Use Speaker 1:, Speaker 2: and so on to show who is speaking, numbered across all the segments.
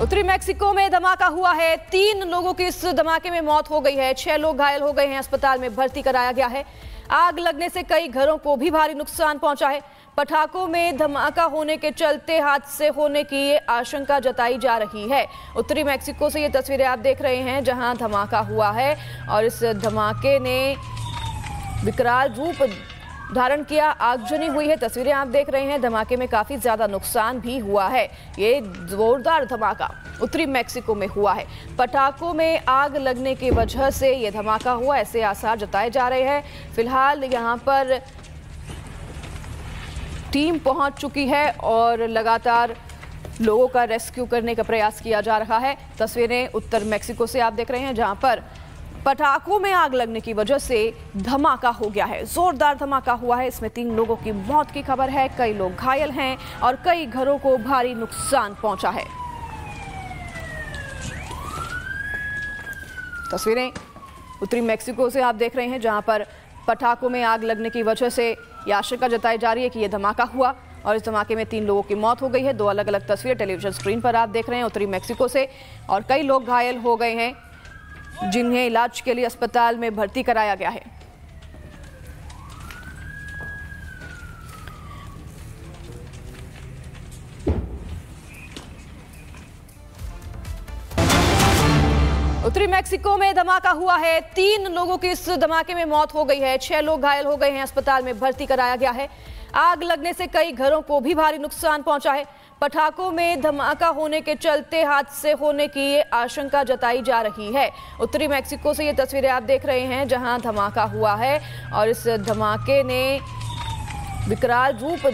Speaker 1: उत्तरी मेक्सिको में धमाका हुआ है। 3 लोगों की इस धमाके में मौत हो गई है। 6 लोग घायल हो गए हैं। अस्पताल में भर्ती कराया गया है। आग लगने से कई घरों को भी भारी नुकसान पहुंचा है। पटाखों में धमाका होने के चलते हादसे होने की आशंका जताई जा रही है। उत्तरी मेक्सिको से ये तस्वीरें आप देख रहे हैं जहां धमाका हुआ है और इस धमाके ने विकराल रूप धारण किया। आगजनी हुई है। तस्वीरें आप देख रहे हैं। धमाके में काफी ज्यादा नुकसान भी हुआ है। ये जोरदार धमाका उत्तरी मेक्सिको में हुआ है। पटाखों में आग लगने की वजह से ये धमाका हुआ, ऐसे आसार जताए जा रहे हैं। फिलहाल यहां पर टीम पहुंच चुकी है और लगातार लोगों का रेस्क्यू करने का प्रयास किया जा रहा है। तस्वीरें उत्तर मेक्सिको से आप देख रहे हैं जहां पर पटाखों में आग लगने की वजह से धमाका हो गया है। जोरदार धमाका हुआ है। इसमें 3 लोगों की मौत की खबर है। कई लोग घायल हैं और कई घरों को भारी नुकसान पहुंचा है। तस्वीरें उत्तरी मेक्सिको से आप देख रहे हैं जहां पर पटाखों में आग लगने की वजह से यह आशंका जताई जा रही है कि यह धमाका हुआ और इस धमाके में 3 लोगों की मौत हो गई है। 2 अलग अलग तस्वीरें टेलीविजन स्क्रीन पर आप देख रहे हैं उत्तरी मेक्सिको से, और कई लोग घायल हो गए हैं जिन्हें इलाज के लिए अस्पताल में भर्ती कराया गया है। उत्तरी मेक्सिको में धमाका हुआ है। 3 लोगों की इस धमाके में मौत हो गई है। 6 लोग घायल हो गए हैं। अस्पताल में भर्ती कराया गया है। आग लगने से कई घरों को भी भारी नुकसान पहुंचा है। पटाखों में धमाका होने के चलते हादसे होने की आशंका जताई जा रही है। उत्तरी मेक्सिको से ये तस्वीरें आप देख रहे हैं जहां धमाका हुआ है और इस धमाके ने विकराल रूप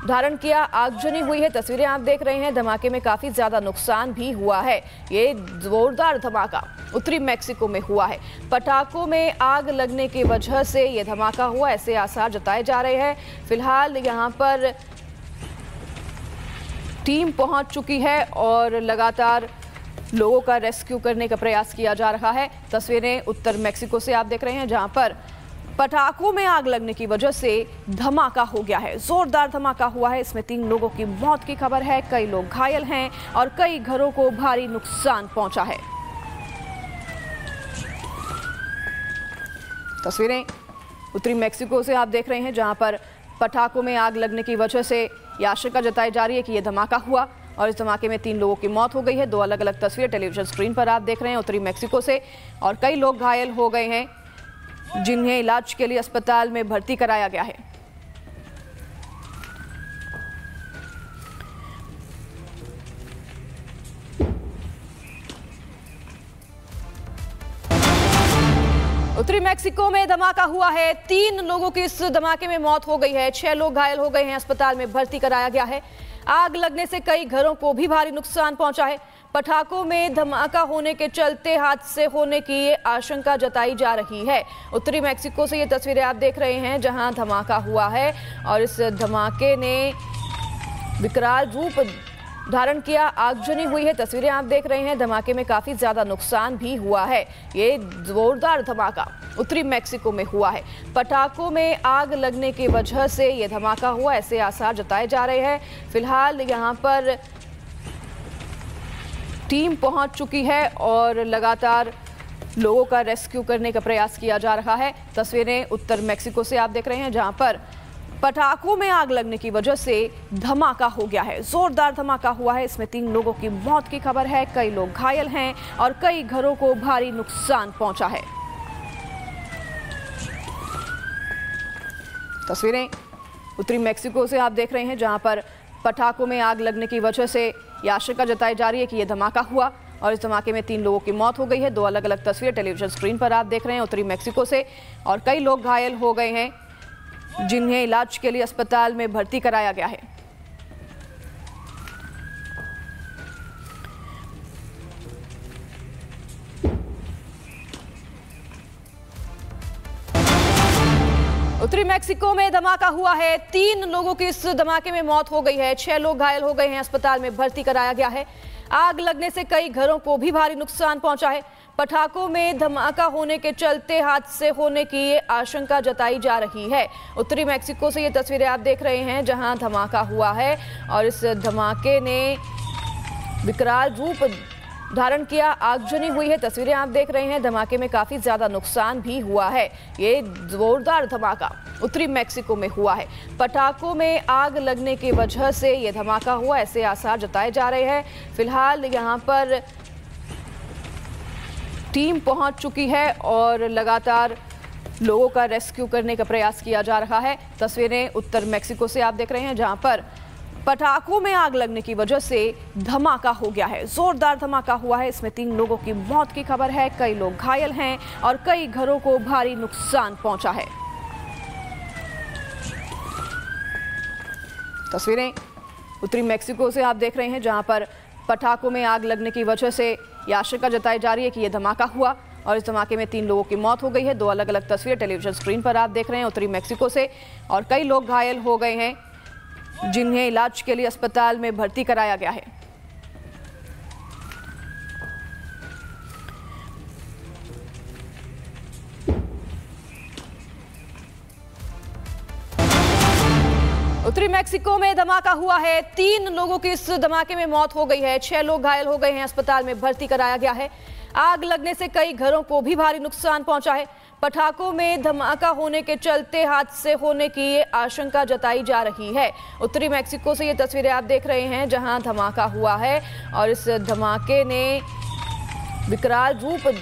Speaker 1: धारण किया। आगजनी हुई है। तस्वीरें आप देख रहे हैं। धमाके में काफी ज्यादा नुकसान भी हुआ है। ये जोरदार धमाका उत्तरी मेक्सिको में हुआ है। पटाखों में आग लगने की वजह से यह धमाका हुआ, ऐसे आसार जताए जा रहे हैं। फिलहाल यहां पर टीम पहुंच चुकी है और लगातार लोगों का रेस्क्यू करने का प्रयास किया जा रहा है। तस्वीरें उत्तर मेक्सिको से आप देख रहे हैं जहां पर पटाखों में आग लगने की वजह से धमाका हो गया है। जोरदार धमाका हुआ है। इसमें 3 लोगों की मौत की खबर है। कई लोग घायल हैं और कई घरों को भारी नुकसान पहुंचा है। तस्वीरें उत्तरी मेक्सिको से आप देख रहे हैं जहां पर पटाखों में आग लगने की वजह से यह आशंका जताई जा रही है कि यह धमाका हुआ और इस धमाके में 3 लोगों की मौत हो गई है। 2 अलग अलग तस्वीरें टेलीविजन स्क्रीन पर आप देख रहे हैं उत्तरी मेक्सिको से, और कई लोग घायल हो गए हैं जिन्हें इलाज के लिए अस्पताल में भर्ती कराया गया है। उत्तरी मेक्सिको में धमाका हुआ है। 3 लोगों की इस धमाके में मौत हो गई है। 6 लोग घायल हो गए हैं। अस्पताल में भर्ती कराया गया है। आग लगने से कई घरों को भी भारी नुकसान पहुंचा है। पटाखों में धमाका होने के चलते हादसे होने की आशंका जताई जा रही है। उत्तरी मेक्सिको से ये तस्वीरें आप देख रहे हैं जहां धमाका हुआ है और इस धमाके ने विकराल रूप धारण किया। आगजनी हुई है। तस्वीरें आप देख रहे हैं। धमाके में काफी ज्यादा नुकसान भी हुआ है। ये जोरदार धमाका उत्तरी मेक्सिको में हुआ है। पटाखों में आग लगने की वजह से यह धमाका हुआ, ऐसे आसार जताए जा रहे हैं। फिलहाल यहां पर टीम पहुंच चुकी है और लगातार लोगों का रेस्क्यू करने का प्रयास किया जा रहा है। तस्वीरें उत्तर मेक्सिको से आप देख रहे हैं जहां पर पटाखों में आग लगने की वजह से धमाका हो गया है। जोरदार धमाका हुआ है। इसमें 3 लोगों की मौत की खबर है। कई लोग घायल हैं और कई घरों को भारी नुकसान पहुंचा है। तस्वीरें उत्तरी मेक्सिको से आप देख रहे हैं जहां पर पटाखों में आग लगने की वजह से यह आशंका जताई जा रही है कि यह धमाका हुआ और इस धमाके में 3 लोगों की मौत हो गई है। 2 अलग अलग तस्वीरें टेलीविजन स्क्रीन पर आप देख रहे हैं उत्तरी मेक्सिको से, और कई लोग घायल हो गए हैं जिन्हें इलाज के लिए अस्पताल में भर्ती कराया गया है। उत्तरी मेक्सिको में धमाका हुआ है। 3 लोगों की इस धमाके में मौत हो गई है। 6 लोग घायल हो गए हैं। अस्पताल में भर्ती कराया गया है। आग लगने से कई घरों को भी भारी नुकसान पहुंचा है। पटाखों में धमाका होने के चलते हादसे होने की आशंका जताई जा रही है। उत्तरी मेक्सिको से ये तस्वीरें आप देख रहे हैं जहां धमाका हुआ है और इस धमाके ने विकराल रूप धारण किया, आगजनी हुई है। तस्वीरें आप देख रहे हैं, धमाके में काफी ज्यादा नुकसान भी हुआ है। ये जोरदार धमाका उत्तरी मेक्सिको में हुआ है। पटाखों में आग लगने की वजह से यह धमाका हुआ, ऐसे आसार जताए जा रहे हैं। फिलहाल यहां पर टीम पहुंच चुकी है और लगातार लोगों का रेस्क्यू करने का प्रयास किया जा रहा है। तस्वीरें उत्तर मेक्सिको से आप देख रहे हैं, जहां पर पटाखों में आग लगने की वजह से धमाका हो गया है। जोरदार धमाका हुआ है। इसमें 3 लोगों की मौत की खबर है, कई लोग घायल हैं और कई घरों को भारी नुकसान पहुंचा है। तस्वीरें उत्तरी मेक्सिको से आप देख रहे हैं, जहां पर पटाखों में आग लगने की वजह से यह आशंका जताई जा रही है कि यह धमाका हुआ और इस धमाके में 3 लोगों की मौत हो गई है। 2 अलग अलग तस्वीरें टेलीविजन स्क्रीन पर आप देख रहे हैं उत्तरी मेक्सिको से, और कई लोग घायल हो गए हैं जिन्हें इलाज के लिए अस्पताल में भर्ती कराया गया है। उत्तरी मेक्सिको में धमाका हुआ है। 3 लोगों की इस धमाके में मौत हो गई है। 6 लोग घायल हो गए हैं, अस्पताल में भर्ती कराया गया है। आग लगने से कई घरों को भी भारी नुकसान पहुंचा है। पटाखों में धमाका होने के चलते हादसे होने की आशंका जताई जा रही है। उत्तरी मेक्सिको से ये तस्वीरें आप देख रहे हैं, जहां धमाका हुआ है और इस धमाके ने विकराल रूप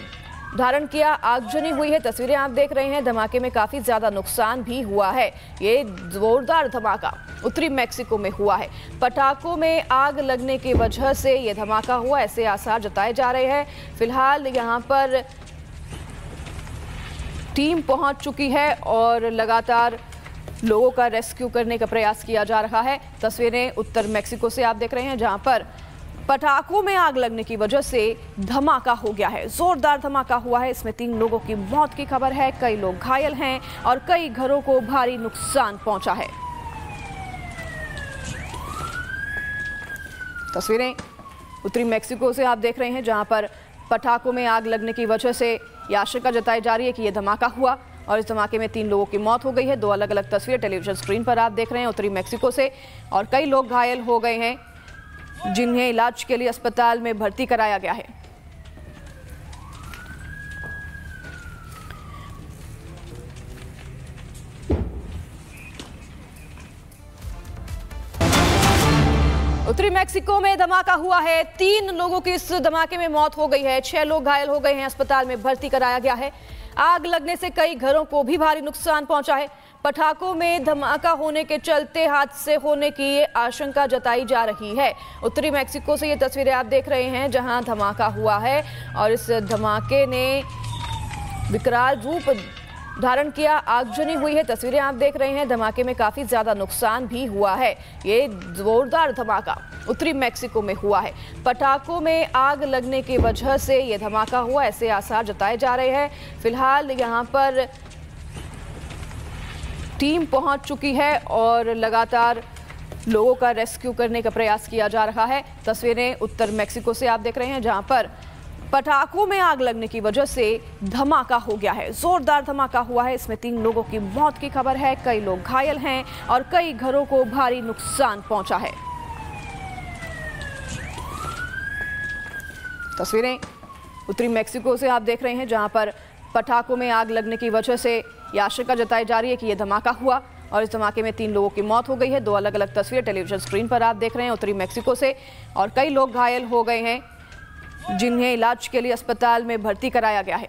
Speaker 1: धारण किया, आगजनी हुई है। तस्वीरें आप देख रहे हैं, धमाके में काफी ज्यादा नुकसान भी हुआ है। ये जोरदार धमाका उत्तरी मेक्सिको में हुआ है। पटाखों में आग लगने की वजह से यह धमाका हुआ, ऐसे आसार जताए जा रहे हैं। फिलहाल यहां पर टीम पहुंच चुकी है और लगातार लोगों का रेस्क्यू करने का प्रयास किया जा रहा है। तस्वीरें उत्तर मेक्सिको से आप देख रहे हैं, जहां पर पटाखों में आग लगने की वजह से धमाका हो गया है। जोरदार धमाका हुआ है। इसमें 3 लोगों की मौत की खबर है, कई लोग घायल हैं और कई घरों को भारी नुकसान पहुंचा है। तस्वीरें उत्तरी मेक्सिको से आप देख रहे हैं, जहां पर पटाखों में आग लगने की वजह से यह आशंका जताई जा रही है कि यह धमाका हुआ और इस धमाके में 3 लोगों की मौत हो गई है। 2 अलग अलग तस्वीरें टेलीविजन स्क्रीन पर आप देख रहे हैं उत्तरी मेक्सिको से, और कई लोग घायल हो गए हैं जिन्हें इलाज के लिए अस्पताल में भर्ती कराया गया है। उत्तरी मेक्सिको में धमाका हुआ है। 3 लोगों की इस धमाके में मौत हो गई है। 6 लोग घायल हो गए हैं, अस्पताल में भर्ती कराया गया है। आग लगने से कई घरों को भी भारी नुकसान पहुंचा है। पटाखों में धमाका होने के चलते हादसे होने की आशंका जताई जा रही है। उत्तरी मेक्सिको से ये तस्वीरें आप देख रहे हैं, जहां धमाका हुआ है और इस धमाके ने विकराल रूप धारण किया, आगजनी हुई है। तस्वीरें आप देख रहे हैं, धमाके में काफी ज्यादा नुकसान भी हुआ है। ये जोरदार धमाका उत्तरी मेक्सिको में हुआ है। पटाखों में आग लगने की वजह से यह धमाका हुआ, ऐसे आसार जताए जा रहे हैं। फिलहाल यहां पर टीम पहुंच चुकी है और लगातार लोगों का रेस्क्यू करने का प्रयास किया जा रहा है। तस्वीरें उत्तर मेक्सिको से आप देख रहे हैं, जहां पर पटाखों में आग लगने की वजह से धमाका हो गया है। जोरदार धमाका हुआ है। इसमें 3 लोगों की मौत की खबर है, कई लोग घायल हैं और कई घरों को भारी नुकसान पहुंचा है। तस्वीरें उत्तरी मेक्सिको से आप देख रहे हैं, जहां पर पटाखों में आग लगने की वजह से यह आशंका जताई जा रही है कि यह धमाका हुआ और इस धमाके में 3 लोगों की मौत हो गई है। 2 अलग अलग तस्वीरें टेलीविजन स्क्रीन पर आप देख रहे हैं उत्तरी मेक्सिको से, और कई लोग घायल हो गए हैं जिन्हें इलाज के लिए अस्पताल में भर्ती कराया गया है।